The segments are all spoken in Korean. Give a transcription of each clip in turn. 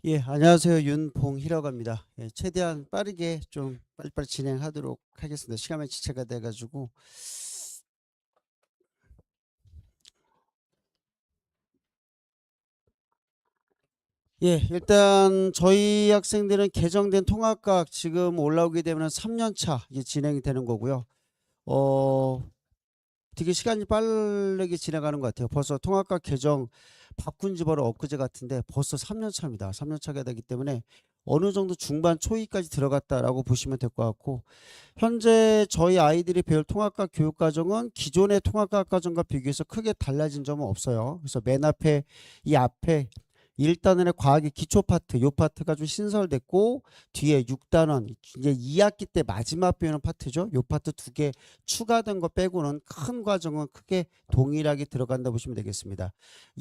예, 안녕하세요. 윤봉희라고 합니다. 예, 최대한 빠르게 좀 빨리빨리 진행하도록 하겠습니다. 시간이 지체가 돼가지고. 예, 일단 저희 학생들은 개정된 통합과학 지금 올라오게 되면 3년 차 이제 진행이 되는 거고요. 되게 시간이 빠르게 지나가는 것 같아요. 벌써 통합과학 개정 바꾼 지 바로 엊그제 같은데 벌써 3년 차입니다. 3년 차가 되기 때문에 어느 정도 중반 초기까지 들어갔다라고 보시면 될 것 같고, 현재 저희 아이들이 배울 통합과학 교육과정은 기존의 통합과학 과정과 비교해서 크게 달라진 점은 없어요. 그래서 맨 앞에 이 앞에 1단원의 과학의 기초 파트, 요 파트가 좀 신설됐고, 뒤에 6단원 이제 2학기 때 마지막 배우는 파트죠. 요 파트 두 개 추가된 거 빼고는 큰 과정은 크게 동일하게 들어간다 보시면 되겠습니다.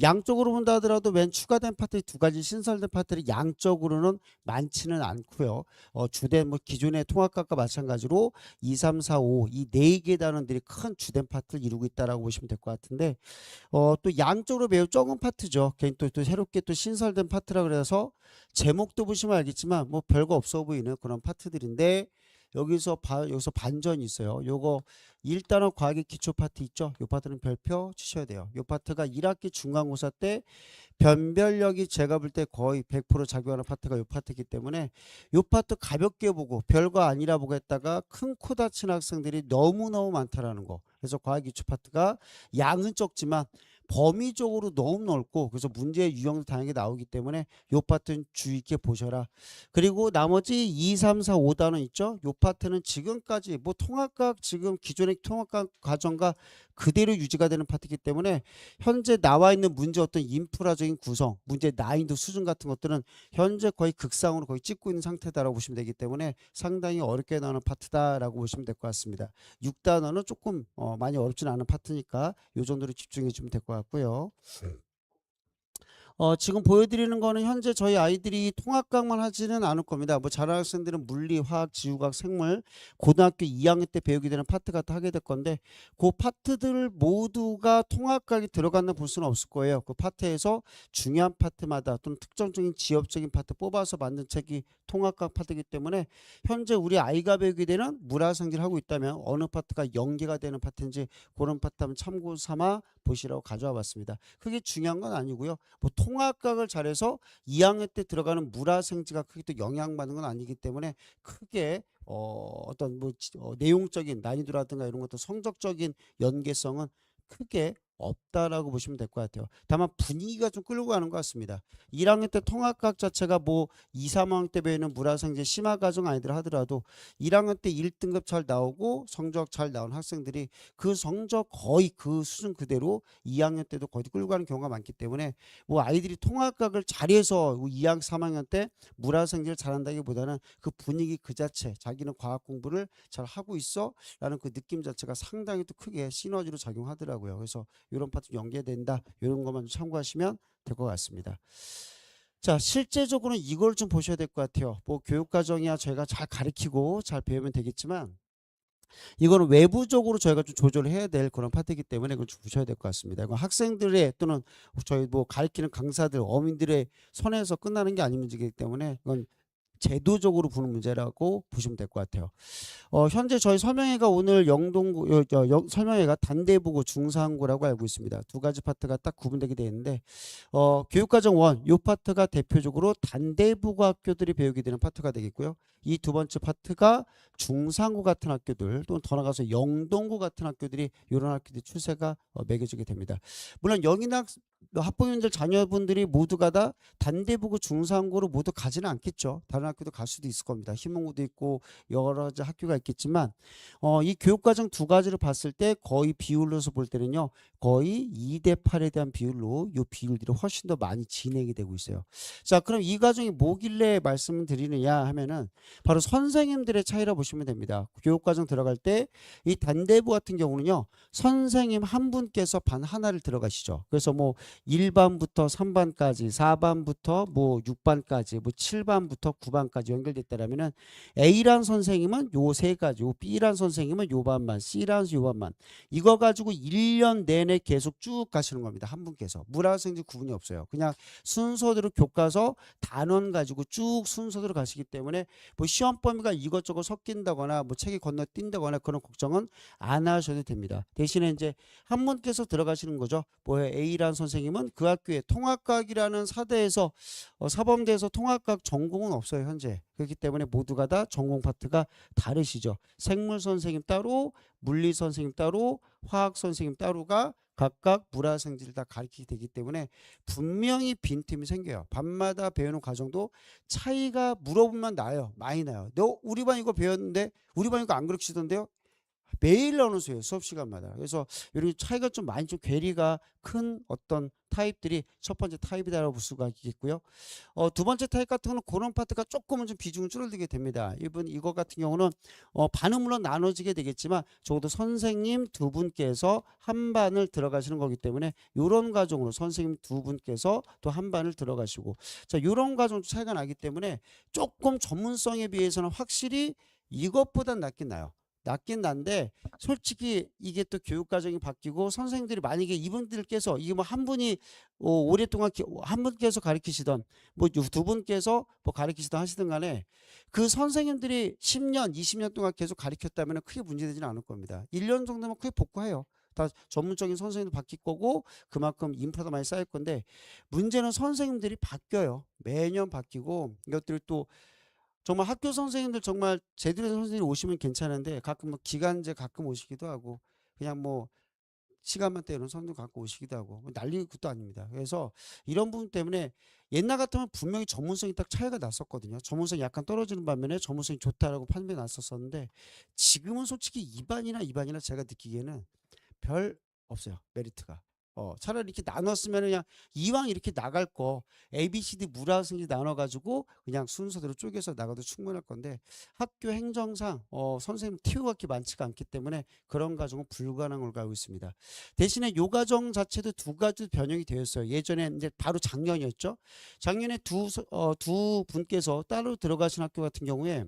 양쪽으로 본다 하더라도 맨 추가된 파트 두 가지 신설된 파트를 양쪽으로는 많지는 않고요. 주된 뭐 기존의 통합과학과 마찬가지로 2, 3, 4, 5 이 네 개 단원들이 큰 주된 파트를 이루고 있다라고 보시면 될 것 같은데, 또 양쪽으로 매우 적은 파트죠. 괜히 또 새롭게 또 신설된 파트라 그래서 제목도 보시면 알겠지만 뭐 별거 없어 보이는 그런 파트들인데, 여기서 반전이 있어요. 요거 1단원 과학의 기초 파트 있죠. 요 파트는 별표 치셔야 돼요. 요 파트가 1학기 중간고사 때 변별력이 제가 볼 때 거의 100% 작용하는 파트가 요 파트이기 때문에 요 파트 가볍게 보고 별거 아니라 보고 했다가 큰 코 다친 학생들이 너무너무 많다라는 거. 그래서 과학 기초 파트가 양은 적지만 범위적으로 너무 넓고, 그래서 문제의 유형도 다양하게 나오기 때문에 요 파트는 주의 있게 보셔라. 그리고 나머지 2, 3, 4, 5단원 있죠. 요 파트는 지금까지 뭐 통합과학 지금 기존의 통합과학 과정과 그대로 유지가 되는 파트이기 때문에 현재 나와 있는 문제 어떤 인프라적인 구성, 문제 난이도 수준 같은 것들은 현재 거의 극상으로 거의 찍고 있는 상태다라고 보시면 되기 때문에 상당히 어렵게 나오는 파트다라고 보시면 될 것 같습니다. 6단원은 조금 많이 어렵진 않은 파트니까 요 정도로 집중해 주면 될 것 같고요. 지금 보여드리는 거는 현재 저희 아이들이 통합과학만 하지는 않을 겁니다. 뭐 잘하는 학생들은 물리, 화학, 지구과학, 생물 고등학교 2학년 때 배우게 되는 파트 같은 하게 될 건데, 그 파트들 모두가 통합과학이 들어간다 볼 수는 없을 거예요. 그 파트에서 중요한 파트마다 또는 특정적인 지역적인 파트 뽑아서 만든 책이 통합과학 파트이기 때문에 현재 우리 아이가 배우게 되는 물화생지를 하고 있다면 어느 파트가 연계가 되는 파트인지 그런 파트 한번 참고 삼아 보시라고 가져와 봤습니다. 그게 중요한 건 아니고요. 뭐 통합과학을 잘해서 2학년 때 들어가는 물화생지가 크게 또 영향받는 건 아니기 때문에 크게 어떤 뭐 내용적인 난이도라든가 이런 것도 성적적인 연계성은 크게 없다라고 보시면 될 것 같아요. 다만 분위기가 좀 끌고 가는 것 같습니다. 1학년 때 통합과학 자체가 뭐 2, 3학년 때 배우는 물화생지 심화 과정 아이들 하더라도 1학년 때 1등급 잘 나오고 성적 잘 나온 학생들이 그 성적 거의 그 수준 그대로 2학년 때도 거의 끌고 가는 경우가 많기 때문에 뭐 아이들이 통합과학을 잘해서 2학년, 3학년 때 물화생지를 잘한다기보다는 그 분위기 그 자체, 자기는 과학 공부를 잘 하고 있어 라는 그 느낌 자체가 상당히 또 크게 시너지로 작용하더라고요. 그래서 이런 파트 연계된다, 이런 것만 좀 참고하시면 될 것 같습니다. 자, 실제적으로는 이걸 좀 보셔야 될 것 같아요. 뭐 교육과정이야 저희가 잘 가르치고 잘 배우면 되겠지만, 이거는 외부적으로 저희가 좀 조절을 해야 될 그런 파트이기 때문에 이건 좀 보셔야 될 것 같습니다. 이건 학생들의 또는 저희 뭐 가르치는 강사들, 어민들의 손에서 끝나는 게 아닌 문제이기 때문에 이건 제도적으로 보는 문제라고 보시면 될 것 같아요. 현재 저희 설명회가 오늘 영동구 설명회가 단대부고 중상고라고 알고 있습니다. 두 가지 파트가 딱 구분되게 되어 있는데, 교육과정 1, 요 파트가 대표적으로 단대부고 학교들이 배우게 되는 파트가 되겠고요. 이 두 번째 파트가 중상고 같은 학교들, 또는 더 나가서 영동고 같은 학교들이, 이런 학교들이 추세가 매겨지게 됩니다. 물론 영인학 학부모님들 자녀분들이 모두가 다 단대부고 중상고로 모두 가지는 않겠죠. 다른 학교도 갈 수도 있을 겁니다. 희망고도 있고 여러 가지 학교가 있겠지만, 이 교육과정 두 가지를 봤을 때 거의 비율로서 볼 때는요, 거의 2대 8에 대한 비율로 이 비율들이 훨씬 더 많이 진행이 되고 있어요. 자, 그럼 이 과정이 뭐길래 말씀을 드리느냐 하면은 바로 선생님들의 차이라 보시면 됩니다. 교육과정 들어갈 때 이 단대부 같은 경우는요, 선생님 한 분께서 반 하나를 들어가시죠. 그래서 뭐 1반부터 3반까지, 4반부터 뭐 6반까지, 뭐 7반부터 9반까지 연결됐다라면은 A란 선생님은 요 세 가지, 요 B란 선생님은 요 반만, C란 요 반만. 이거 가지고 1년 내내 계속 쭉 가시는 겁니다. 한 분께서. 물학생들 구분이 없어요. 그냥 순서대로 교과서 단원 가지고 쭉 순서대로 가시기 때문에 뭐 시험 범위가 이것저것 섞인다거나 뭐 책이 건너뛴다거나 그런 걱정은 안 하셔도 됩니다. 대신에 이제 한 분께서 들어가시는 거죠. 뭐 A라는 선생님은 그 학교에 통합과학이라는 사대에서 사범대에서 통합과학 전공은 없어요. 현재. 그렇기 때문에 모두가 다 전공 파트가 다르시죠. 생물 선생님 따로, 물리 선생님 따로, 화학 선생님 따로가 각각 물학생들을 다 가르치게 되기 때문에 분명히 빈틈이 생겨요. 밤마다 배우는 과정도 차이가 물어보면 나요. 많이 나요. 너 우리 반 이거 배웠는데 우리 반 이거 안 그렇시던데요? 매일 나오는 수예요. 수업 시간마다. 그래서 이런 차이가 좀 많이 좀 괴리가 큰 어떤 타입들이 첫 번째 타입이라고 볼 수가 있겠고요. 두 번째 타입 같은 경우는 그런 파트가 조금은 좀 비중을 줄어들게 됩니다. 이거 같은 경우는 반은 물론 나눠지게 되겠지만 적어도 선생님 두 분께서 한 반을 들어가시는 거기 때문에 이런 과정으로 선생님 두 분께서 또 한 반을 들어가시고 자 이런 과정 차이가 나기 때문에 조금 전문성에 비해서는 확실히 이것보단 낫긴 나요. 낫긴 난데 솔직히 이게 또 교육 과정이 바뀌고 선생님들이 만약에 이분들께서 이게 뭐 한 분이 오랫동안 한 분께서 가르치시던 뭐 두 분께서 뭐 가르치시던 하시든 간에 그 선생님들이 10년, 20년 동안 계속 가르쳤다면 크게 문제되지는 않을 겁니다. 1년 정도면 크게 복구해요. 다 전문적인 선생님도 바뀔 거고 그만큼 인프라도 많이 쌓일 건데 문제는 선생님들이 바뀌어요. 매년 바뀌고 이것들이 또 정말 학교 선생님들 정말 제대로 된 선생님이 오시면 괜찮은데 가끔 뭐 기간제 가끔 오시기도 하고 그냥 뭐 시간만 때우는 선생님 갖고 오시기도 하고 뭐 난리 것도 아닙니다. 그래서 이런 부분 때문에 옛날 같으면 분명히 전문성이 딱 차이가 났었거든요. 전문성이 약간 떨어지는 반면에 전문성이 좋다라고 판명이 났었었는데 지금은 솔직히 이반이나 제가 느끼기에는 별 없어요. 메리트가. 차라리 이렇게 나눴으면 그냥 이왕 이렇게 나갈 거 ABCD 물화생지 나눠가지고 그냥 순서대로 쪼개서 나가도 충분할 건데 학교 행정상 선생님 티오가 많지가 않기 때문에 그런 과정은 불가능한 걸로 알고 있습니다. 대신에 요 과정 자체도 두 가지 변형이 되었어요. 예전에 이제 바로 작년이었죠. 작년에 두 분께서 따로 들어가신 학교 같은 경우에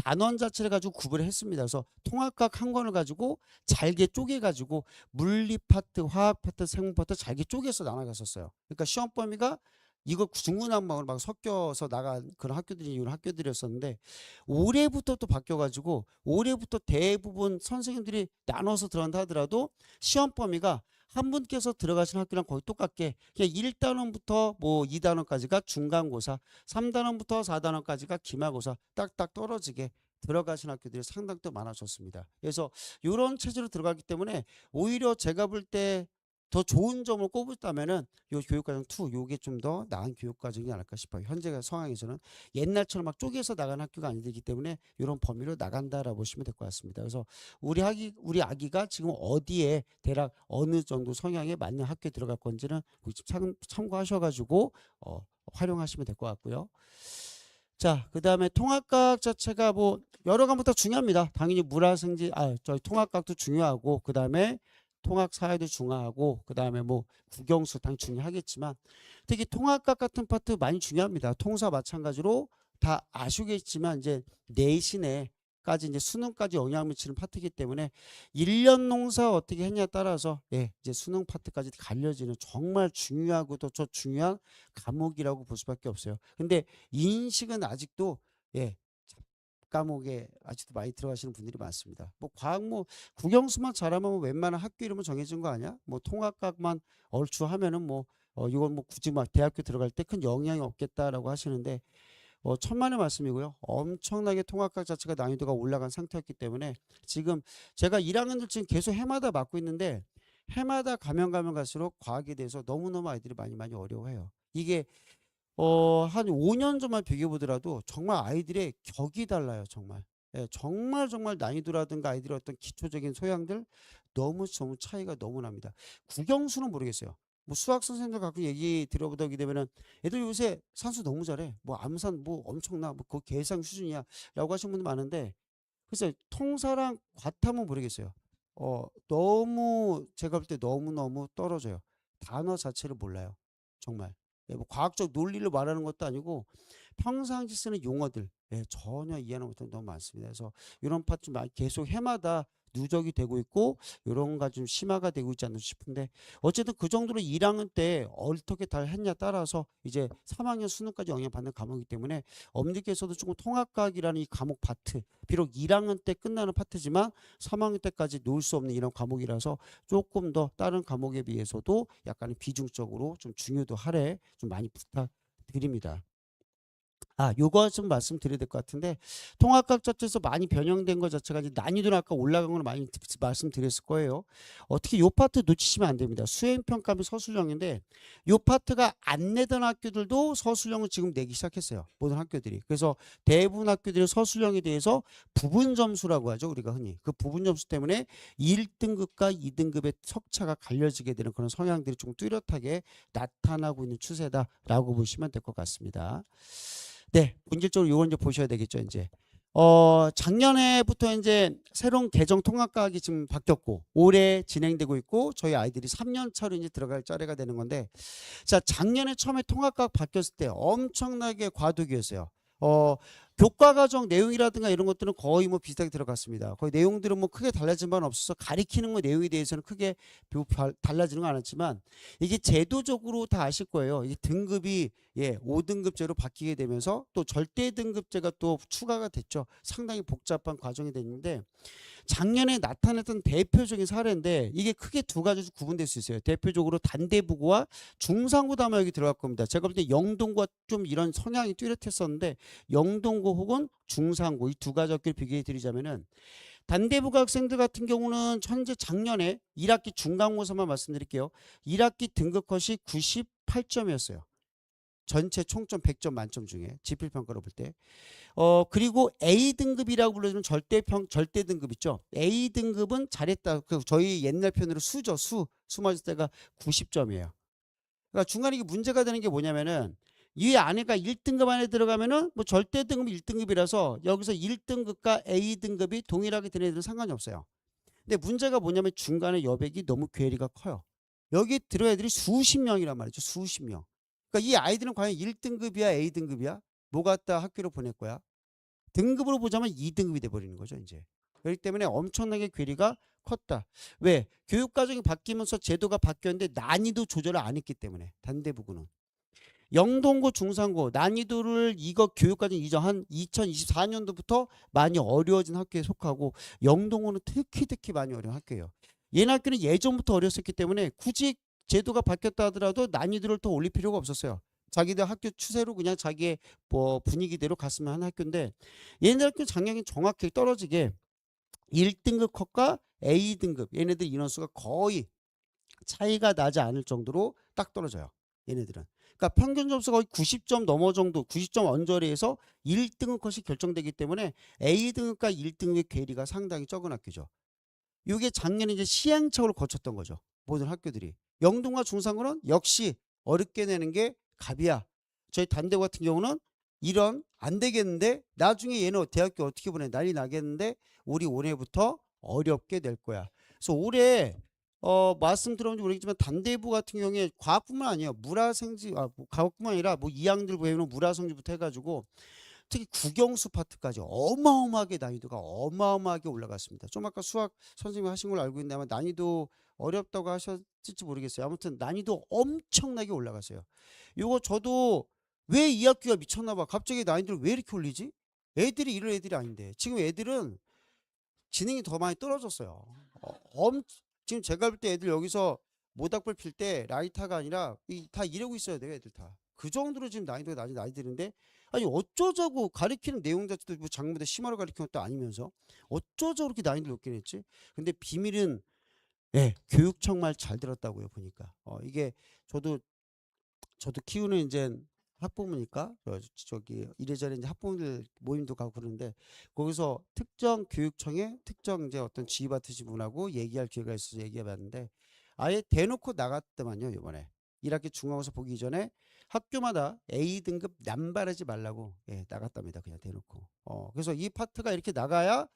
단원 자체를 가지고 구분을 했습니다. 그래서 통합각 한 권을 가지고 잘게 쪼개가지고 물리 파트, 화학 파트, 생물 파트 잘게 쪼개서 나눠갔었어요. 그러니까 시험 범위가 이거 중구난방으로 막 섞여서 나간 그런 학교들이 이런 학교들이었었는데 올해부터 또 바뀌어가지고 올해부터 대부분 선생님들이 나눠서 들어간다 하더라도 시험 범위가 한 분께서 들어가신 학교랑 거의 똑같게 그냥 1단원부터 뭐 2단원까지가 중간고사 3단원부터 4단원까지가 기말고사 딱딱 떨어지게 들어가신 학교들이 상당히 또 많아졌습니다. 그래서 이런 체제로 들어가기 때문에 오히려 제가 볼 때 더 좋은 점을 꼽았다면은 요 교육과정 2 요게 좀 더 나은 교육과정이 아닐까 싶어요. 현재 상황에서는 옛날처럼 막 쪼개서 나가는 학교가 아니기 때문에 이런 범위로 나간다라고 보시면 될 것 같습니다. 그래서 우리 아기가 지금 어디에 대략 어느 정도 성향에 맞는 학교에 들어갈 건지는 참고하셔가지고 활용하시면 될 것 같고요. 자, 그 다음에 통합각 자체가 뭐 여러 과목부터 중요합니다. 당연히 저희 통합각도 중요하고 그 다음에 통합사회도 중요하고 그 다음에 뭐 국영수 당연히 중요하겠지만 특히 통합각 같은 파트 많이 중요합니다. 통사 마찬가지로 다 아시겠지만 이제 내신에까지 이제 수능까지 영향을 미치는 파트이기 때문에 1년 농사 어떻게 했냐에 따라서 이제 수능 파트까지 갈려지는 정말 중요하고 또 저 중요한 과목이라고 볼 수밖에 없어요. 근데 인식은 아직도 과목에 아직도 많이 들어가시는 분들이 많습니다. 뭐 과학 뭐 국영수만 잘하면 웬만한 학교 이름은 정해진 거 아니야? 뭐 통합각만 얼추 하면은 뭐 이건 뭐 굳이 막 대학교 들어갈 때 큰 영향이 없겠다라고 하시는데 천만의 말씀이고요. 엄청나게 통합각 자체가 난이도가 올라간 상태였기 때문에 지금 제가 1학년들 지금 계속 해마다 맡고 있는데 해마다 가면 갈수록 과학에 대해서 너무너무 아이들이 많이 어려워해요. 이게 한 5년 전만 비교해 보더라도 정말 아이들의 격이 달라요. 정말. 정말 난이도라든가 아이들의 어떤 기초적인 소양들 너무 차이가 너무 납니다. 국영수는 모르겠어요. 뭐 수학 선생님들 가끔 얘기 들어보게 되면은 애들 요새 산수 너무 잘해. 뭐 암산 뭐 엄청나. 뭐 그 계산 수준이야. 라고 하시는 분들 많은데 글쎄 통사랑 과탐은 모르겠어요. 너무 제가 볼 때 너무너무 떨어져요. 단어 자체를 몰라요. 정말. 예, 뭐 과학적 논리를 말하는 것도 아니고 평상시 쓰는 용어들 전혀 이해하는 것도 너무 많습니다. 그래서 이런 파트 계속 해마다 누적이 되고 있고 이런 거 좀 심화가 되고 있지 않나 싶은데 어쨌든 그 정도로 1학년 때 어떻게 다 했냐 따라서 이제 3학년 수능까지 영향받는 과목이기 때문에 엄니께서도 조금 통합과학이라는 이 과목 파트 비록 1학년 때 끝나는 파트지만 3학년 때까지 놓을 수 없는 이런 과목이라서 조금 더 다른 과목에 비해서도 약간 비중적으로 좀 중요도 하래 좀 많이 부탁드립니다. 요거 좀 말씀드려야 될 것 같은데 통합학 자체에서 많이 변형된 것 자체가 이제 난이도는 아까 올라간 걸 많이 말씀드렸을 거예요. 어떻게 요 파트 놓치시면 안 됩니다. 수행평가 및 서술형인데 요 파트가 안 내던 학교들도 서술형을 지금 내기 시작했어요. 모든 학교들이. 그래서 대부분 학교들이 서술형에 대해서 부분 점수라고 하죠. 우리가 흔히. 그 부분 점수 때문에 1등급과 2등급의 격차가 갈려지게 되는 그런 성향들이 좀 뚜렷하게 나타나고 있는 추세다라고 보시면 될 것 같습니다. 네, 본질적으로 요건 이제 보셔야 되겠죠, 이제. 작년에부터 이제 새로운 개정 통합과학이 지금 바뀌었고, 올해 진행되고 있고, 저희 아이들이 3년 차로 이제 들어갈 짜례가 되는 건데, 자, 작년에 처음에 통합과학 바뀌었을 때 엄청나게 과도기였어요. 교과과정 내용이라든가 이런 것들은 거의 뭐 비슷하게 들어갔습니다. 거의 내용들은 뭐 크게 달라진 바는 없어서 가리키는 거 내용에 대해서는 크게 달라지는 건 않았지만 이게 제도적으로 다 아실 거예요. 이 등급이 5등급제로 바뀌게 되면서 또 절대 등급제가 또 추가가 됐죠. 상당히 복잡한 과정이 됐는데 작년에 나타났던 대표적인 사례인데 이게 크게 두 가지로 구분될 수 있어요. 대표적으로 단대부고와 중상고 담화 여기 들어갈 겁니다. 제가 볼 때 영동과 좀 이런 성향이 뚜렷했었는데 영동고 혹은 중상고 이 두 가지 학교를 비교해 드리자면은 단대부고 학생들 같은 경우는 현재 작년에 1학기 중간고사만 말씀드릴게요. 1학기 등급컷이 98점이었어요. 전체 총점 100점 만점 중에 지필평가로 볼 때. 그리고 A등급이라고 불러주는 절대 등급 있죠. A등급은 잘했다. 저희 옛날 표현으로 수죠. 수 맞을 때가 90점이에요. 그러니까 중간에 이게 문제가 되는 게 뭐냐면은 이 안에가 1등급 안에 들어가면은 뭐 절대 등급 1등급이라서 여기서 1등급과 A등급이 동일하게 되는 애들은 상관이 없어요. 근데 문제가 뭐냐면 중간에 여백이 너무 괴리가 커요. 여기 들어야 애들이 수십 명이란 말이죠. 수십 명. 그러니까 이 아이들은 과연 1등급이야, A등급이야? 뭐 갖다 학교로 보낼 거야? 등급으로 보자면 2등급이 돼버리는 거죠, 이제. 그렇기 때문에 엄청나게 괴리가 컸다. 왜? 교육과정이 바뀌면서 제도가 바뀌었는데 난이도 조절을 안 했기 때문에 단대부고는. 영동고 중상고 난이도를 이거 교육과정 이전 한 2024년도부터 많이 어려워진 학교에 속하고 영동고는 특히 많이 어려운 학교예요. 얘네 학교는 예전부터 어렸었기 때문에 굳이 제도가 바뀌었다 하더라도 난이도를 더 올릴 필요가 없었어요. 자기들 학교 추세로 그냥 자기의 뭐 분위기대로 갔으면 하는 학교인데 얘네 학교 작년에 정확히 떨어지게 1등급 컷과 A등급 얘네들 인원수가 거의 차이가 나지 않을 정도로 딱 떨어져요. 얘네들은. 그러니까 평균 점수가 거의 90점 넘어 정도, 90점 언저리에서 1등급 컷이 결정되기 때문에 A등급과 1등급의 괴리가 상당히 적은 학교죠. 이게 작년에 이제 시행착오를 거쳤던 거죠. 모든 학교들이. 영동과 중상고는 역시 어렵게 내는 게 갑이야. 저희 단대 같은 경우는 이런 안 되겠는데 나중에 얘는 대학교 어떻게 보내 난리 나겠는데 우리 올해부터 어렵게 낼 거야. 그래서 올해 말씀 들어본지 모르겠지만 단대부 같은 경우에 과학뿐만 아니에요. 물화생지 뭐 과학뿐만 아니라 뭐 2학년들 외에는 물화성지부터 해가지고 특히 국영수 파트까지 어마어마하게 난이도가 어마어마하게 올라갔습니다. 좀 아까 수학 선생님이 하신 걸 알고 있는데 아마 난이도 어렵다고 하셨을지 모르겠어요. 아무튼 난이도 엄청나게 올라갔어요. 이거 저도 왜 이 학교가 미쳤나 봐. 갑자기 난이도를 왜 이렇게 올리지? 애들이 이런 애들이 아닌데. 지금 애들은 지능이 더 많이 떨어졌어요. 지금 제가 볼 때 애들 여기서 모닥불 필 때 라이터가 아니라 다 이러고 있어야 돼요. 애들 다. 그 정도로 지금 난이도가 낮은 아이들인데 아니 어쩌자고 가리키는 내용 자체도 뭐 장문대 심화로 가리키는 것도 아니면서 어쩌자고 그렇게 난이도를 높게 냈지? 근데 비밀은 교육청 말 잘 들었다고요 보니까. 이게 저도 키우는 이제 학부모니까 저기 이래저래 이제 학부모들 모임도 가고 그러는데 거기서 특정 교육청의 특정 이제 어떤 지휘받으신 분하고 얘기할 기회가 있어서 얘기해봤는데 아예 대놓고 나갔더만요 이번에 1학기 중간고사 보기 전에 학교마다 A등급 남발하지 말라고 나갔답니다. 그냥 대놓고. 그래서 이 파트가 이렇게 나가야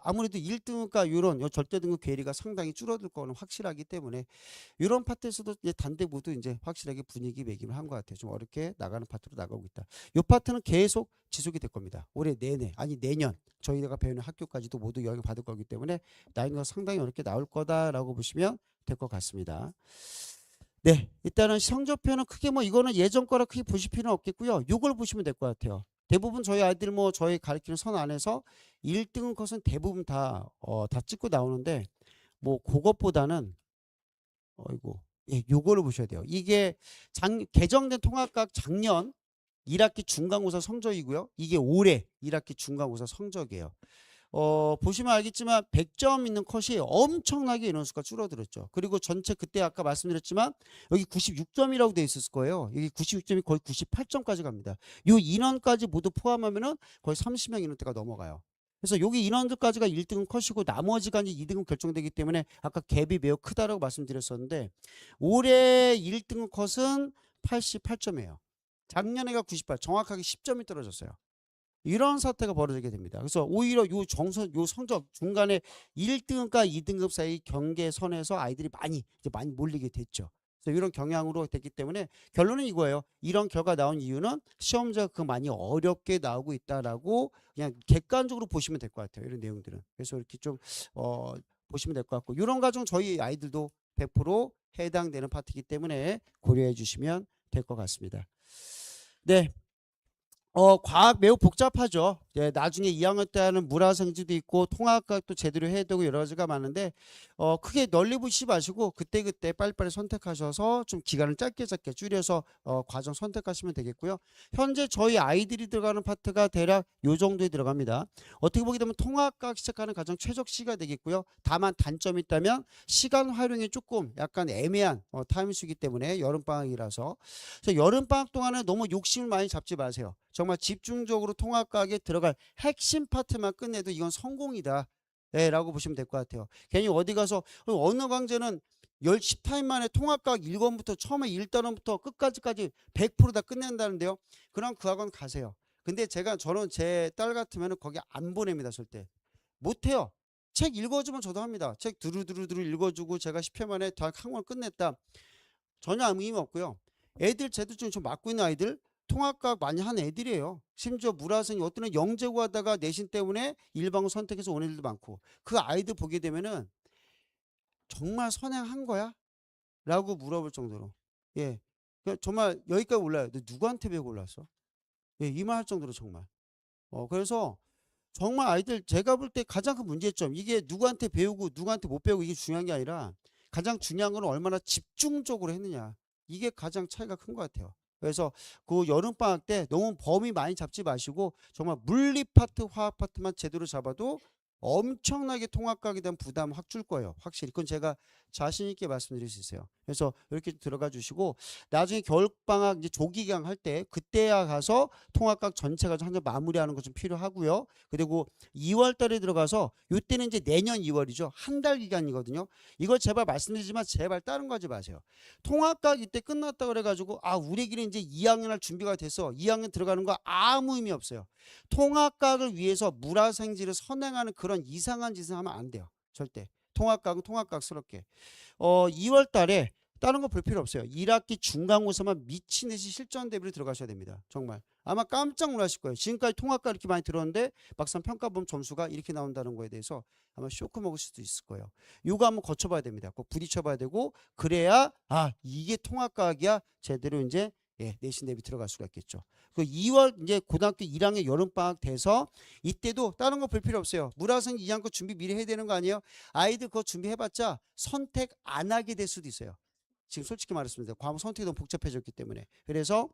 아무래도 1등급과 이런 절대등급 괴리가 상당히 줄어들 거는 확실하기 때문에 이런 파트에서도 이제 단대 모두 이제 확실하게 분위기 매김을 한 것 같아요. 좀 어렵게 나가는 파트로 나가고 있다. 이 파트는 계속 지속이 될 겁니다. 올해 내내 아니 내년 저희가 배우는 학교까지도 모두 영향 받을 거기 때문에 나이가 상당히 어렵게 나올 거다라고 보시면 될 것 같습니다. 네, 일단은 성적표는 크게 뭐 이거는 예전 거라 크게 보실 필요는 없겠고요. 이걸 보시면 될 것 같아요. 대부분 저희 아이들 뭐 저희 가르치는 선 안에서 1등은 것은 대부분 다 찍고 나오는데 뭐 그것보다는 어이고 요거를 보셔야 돼요. 이게 개정된 통합각 작년 1학기 중간고사 성적이고요. 이게 올해 1학기 중간고사 성적이에요. 보시면 알겠지만 100점 있는 컷이 엄청나게 인원수가 줄어들었죠. 그리고 전체 그때 아까 말씀드렸지만 여기 96점이라고 돼 있었을 거예요. 여기 96점이 거의 98점까지 갑니다. 이 인원까지 모두 포함하면은 거의 30명 인원대가 넘어가요. 그래서 여기 인원들까지가 1등은 컷이고 나머지가 이제 2등은 결정되기 때문에 아까 갭이 매우 크다라고 말씀드렸었는데 올해 1등은 컷은 88점이에요. 작년에가 98, 정확하게 10점이 떨어졌어요. 이런 사태가 벌어지게 됩니다. 그래서 오히려 요 성적 중간에 1등급과 2등급 사이 경계선에서 아이들이 많이 몰리게 됐죠. 그래서 이런 경향으로 됐기 때문에 결론은 이거예요. 이런 결과 나온 이유는 시험자가 그 많이 어렵게 나오고 있다라고 그냥 객관적으로 보시면 될 것 같아요. 이런 내용들은. 그래서 이렇게 좀 보시면 될 것 같고 이런 과정 저희 아이들도 100% 해당되는 파트이기 때문에 고려해 주시면 될 것 같습니다. 네. 과학 매우 복잡하죠. 나중에 2학년 때 하는 물화생지도 있고 통합각도 제대로 해야 되고 여러 가지가 많은데 크게 널리 보시지 마시고 그때그때 빨리빨리 선택하셔서 좀 기간을 짧게 줄여서 과정 선택하시면 되겠고요. 현재 저희 아이들이 들어가는 파트가 대략 요 정도에 들어갑니다. 어떻게 보게 되면 통합각 시작하는 가장 최적시가 되겠고요. 다만 단점이 있다면 시간 활용이 조금 약간 애매한 타임수이기 때문에 여름방학이라서 여름방학 동안에 너무 욕심을 많이 잡지 마세요. 정말 집중적으로 통합각에 들어갈 핵심 파트만 끝내도 이건 성공이다. 라고 보시면 될 것 같아요. 괜히 어디 가서 언어 강좌는 10타임 만에 통합각 1권부터 처음에 1단원부터 끝까지 100%다 끝낸다는데요. 그럼 그 학원 가세요. 근데 저는 제 딸 같으면 거기 안 보냅니다. 절대. 못해요. 책 읽어주면 저도 합니다. 책 두루두루 읽어주고 제가 10회 만에 다 한 권 끝냈다. 전혀 아무 의미 없고요. 애들 쟤도 좀 맡고 있는 아이들 통합각 많이 한 애들이에요. 심지어 물화생이 어떤 애 영재고 하다가 내신 때문에 일반고 선택해서 온 애들도 많고 그 아이들 보게 되면은 정말 선행한 거야? 라고 물어볼 정도로 예, 정말 여기까지 올라요. 너 누구한테 배우고 올랐어? 예, 이 말 할 정도로 정말 그래서 정말 아이들 제가 볼 때 가장 큰 문제점 이게 누구한테 배우고 누구한테 못 배우고 이게 중요한 게 아니라 가장 중요한 건 얼마나 집중적으로 했느냐 이게 가장 차이가 큰 것 같아요. 그래서 그 여름방학 때 너무 범위 많이 잡지 마시고 정말 물리 파트 화학 파트만 제대로 잡아도 엄청나게 통합각에 대한 부담 확 줄 거예요. 확실히 그건 제가 자신 있게 말씀드릴 수 있어요. 그래서 이렇게 들어가 주시고 나중에 겨울방학 이제 조기강 할 때 그때야 가서 통합각 전체가 한번 마무리하는 것 좀 필요하고요. 그리고 2월 달에 들어가서 이때는 이제 내년 2월이죠. 한 달 기간이거든요. 이걸 제발 말씀드리지만 제발 다른 거 하지 마세요. 통합각 이때 끝났다 그래가지고 우리끼리 이제 2학년 할 준비가 됐어. 2학년 들어가는 거 아무 의미 없어요. 통합각을 위해서 물화생지를 선행하는 그런 이상한 짓을 하면 안 돼요. 절대. 통합각은 통합각스럽게. 2월 달에 다른 거 볼 필요 없어요. 1학기 중간고사만 미친 듯이 실전 대비로 들어가셔야 됩니다. 정말. 아마 깜짝 놀라실 거예요. 지금까지 통합각 이렇게 많이 들었는데 막상 평가 보면 점수가 이렇게 나온다는 거에 대해서 아마 쇼크 먹을 수도 있을 거예요. 요거 한번 거쳐봐야 됩니다. 꼭 부딪혀봐야 되고 그래야 이게 통합각이야 제대로 이제 내신 대비 들어갈 수가 있겠죠. 그 2월 이제 고등학교 1학년 여름방학 돼서 이때도 다른 거 볼 필요 없어요. 물화생 2학년 준비 미리 해야 되는 거 아니에요? 아이들 그거 준비해봤자 선택 안 하게 될 수도 있어요. 지금 솔직히 말했습니다. 과목 선택이 너무 복잡해졌기 때문에. 그래서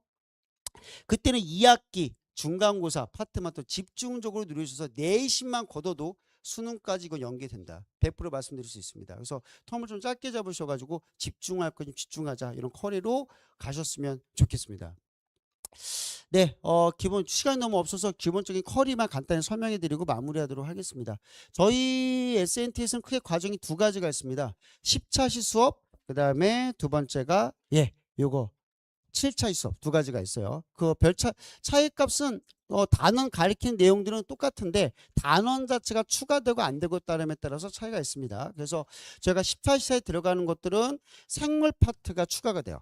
그때는 2학기 중간고사 파트만 또 집중적으로 누려주셔서 내신만 걷어도 수능까지 이거 연계된다. 100% 말씀드릴 수 있습니다. 그래서 텀을 좀 짧게 잡으셔가지고 집중할 거 좀 집중하자 이런 커리로 가셨으면 좋겠습니다. 네, 기본 시간이 너무 없어서 기본적인 커리만 간단히 설명해 드리고 마무리하도록 하겠습니다. 저희 SNT에서는 크게 과정이 두 가지가 있습니다. 10차시 수업, 그 다음에 두 번째가 요거 7차 수업 두 가지가 있어요. 그 차이 값은 단원 가리키는 내용들은 똑같은데 단원 자체가 추가되고 안 되고 따름에 따라서 차이가 있습니다. 그래서 저희가 10차 시에 들어가는 것들은 생물 파트가 추가가 돼요.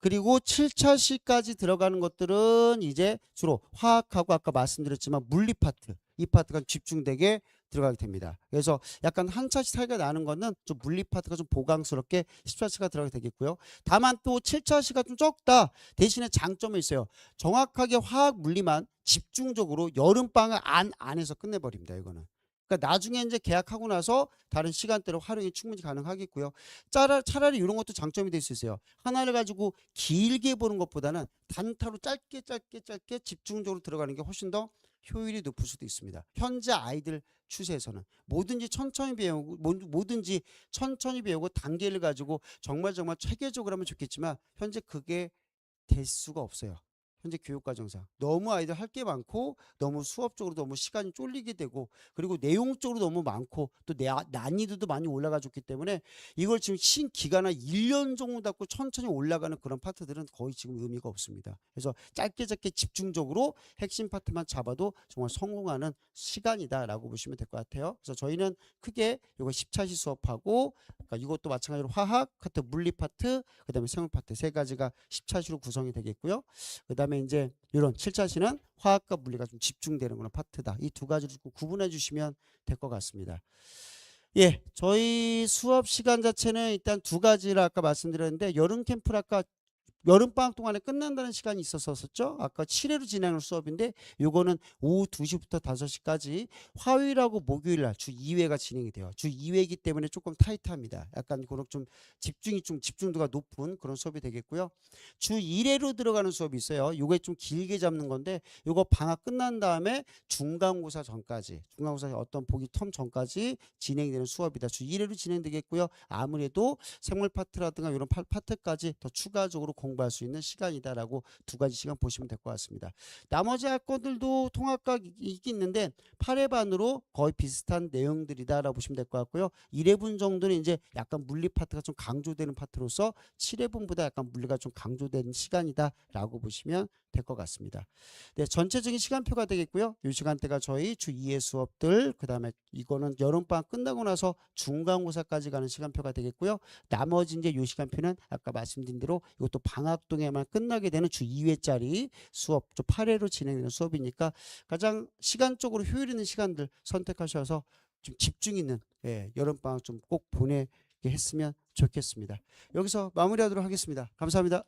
그리고 7차 시까지 들어가는 것들은 이제 주로 화학하고 아까 말씀드렸지만 물리 파트, 이 파트가 집중되게 들어가게 됩니다. 그래서 약간 한 차씩 차이가 나는 거는 좀 물리 파트가 좀 보강스럽게 10차시가 들어가게 되겠고요. 다만 또 7차시가 좀 적다. 대신에 장점이 있어요. 정확하게 화학 물리만 집중적으로 여름방학 안에서 끝내버립니다. 이거는. 그러니까 나중에 이제 계약하고 나서 다른 시간대로 활용이 충분히 가능하겠고요. 차라리 이런 것도 장점이 될 수 있어요. 하나를 가지고 길게 보는 것보다는 단타로 짧게 집중적으로 들어가는 게 훨씬 더 효율이 높을 수도 있습니다. 현재 아이들 추세에서는 뭐든지 천천히 배우고 단계를 가지고 정말 체계적으로 하면 좋겠지만 현재 그게 될 수가 없어요. 현재 교육과정상 너무 아이들 할 게 많고 너무 수업적으로 너무 시간이 쫄리게 되고 그리고 내용적으로 너무 많고 또 난이도도 많이 올라가 줬기 때문에 이걸 지금 기간 한 1년 정도 갖고 천천히 올라가는 그런 파트들은 거의 지금 의미가 없습니다. 그래서 짧게 집중적으로 핵심 파트만 잡아도 정말 성공하는 시간이다라고 보시면 될 것 같아요. 그래서 저희는 크게 이거 10차시 수업하고 그러니까 이것도 마찬가지로 화학 파트, 물리 파트, 그다음에 생물 파트 세 가지가 10차시로 구성이 되겠고요. 그다음에 이제 이런 7차시는 화학과 물리가 좀 집중되는 그런 파트다. 이 두 가지를 구분해 주시면 될 것 같습니다. 예, 저희 수업 시간 자체는 일단 두 가지를 아까 말씀드렸는데 여름 캠프를 아까 여름방학 동안에 끝난다는 시간이 있었었죠. 아까 7회로 진행하는 수업인데 요거는 오후 2시부터 5시까지 화요일하고 목요일날 주 2회가 진행이 돼요. 주 2회이기 때문에 조금 타이트합니다. 약간 그런 좀 집중도가 높은 그런 수업이 되겠고요. 주 1회로 들어가는 수업이 있어요. 요게 좀 길게 잡는 건데 요거 방학 끝난 다음에 중간고사 어떤 보기 텀 전까지 진행되는 수업이다. 주 1회로 진행되겠고요. 아무래도 생물 파트라든가 이런 파트까지 더 추가적으로 공부할 수 있는 시간이다라고 두 가지 시간 보시면 될 것 같습니다. 나머지 학과들도 통합과 있는데 8회 반으로 거의 비슷한 내용들이다라고 보시면 될 것 같고요. 1회분 정도는 이제 약간 물리 파트가 좀 강조되는 파트로서 7회분보다 약간 물리가 좀 강조되는 시간이다라고 보시면 될 것 같습니다. 네, 전체적인 시간표가 되겠고요. 이 시간대가 저희 주 2회 수업들, 그 다음에 이거는 여름방학 끝나고 나서 중간고사까지 가는 시간표가 되겠고요. 나머지 이제 이 시간표는 아까 말씀드린 대로 이것도 방학 동에만 끝나게 되는 주 2회짜리 수업, 주 8회로 진행되는 수업이니까 가장 시간적으로 효율 있는 시간들 선택하셔서 좀 집중 있는 여름방학 좀 꼭 보내게 했으면 좋겠습니다. 여기서 마무리하도록 하겠습니다. 감사합니다.